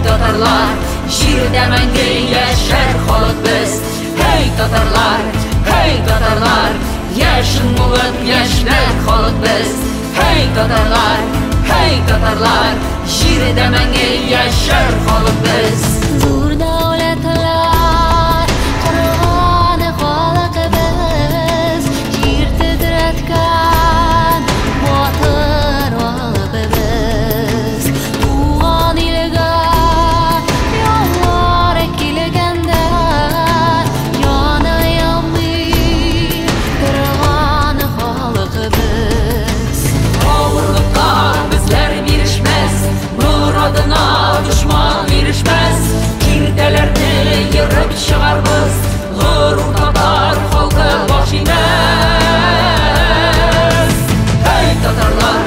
татарлар, җирдә мәңге яшәр халык без. Hey татарлар, яшен булып яшьләр халык без. Hey татарлар, җирдә мәңге яшәр халык без. Зур дәүләтләр корган халык без, җир тетрәткән батыр халык без. Туган илгә яллар килгәндә, яны янмый торган халык без. Авырлыкка безләр бирешмәс, морадына дошман ирешмәс. Киртәләрне ерып чыгарбыз, горур татар халкы баш имәс. Hey татарлар,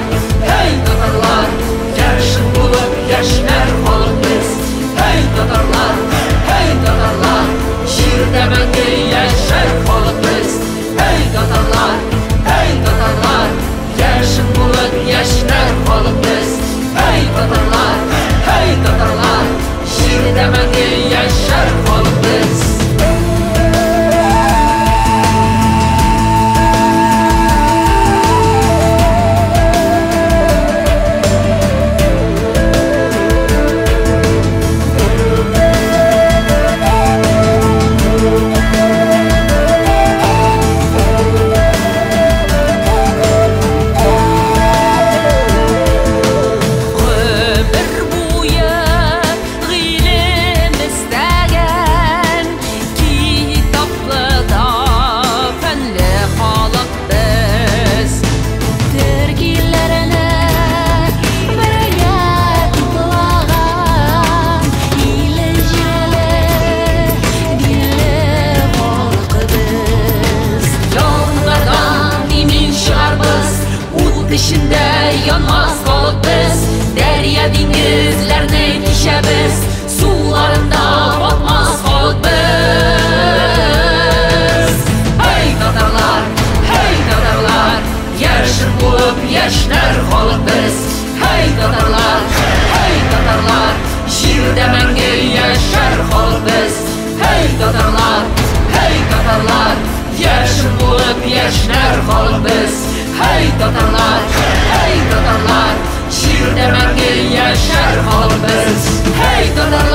яшен булып яшьләр халык без. Hey татарлар, җирдә мәңге яшәр халык без. Hey татарлар, яшен булып яшьләр халык без. Hey татарлар, җирдә мәңге яшәр халык без. İçində yanmaz qalıq biz, dərya dingizlərni kişəbiz, sularında batmaz qalıq biz. Hey tatarlar, yaşın bulub yaşlar qalıq biz. Hey tatarlar, җирдә мәңге яшәр халык biz. Hey tatarlar, yaşın bulub yaşlar qalıq biz. Hey tatarlar, җирдә мәңге яшәр халык без. Hey tatarlar.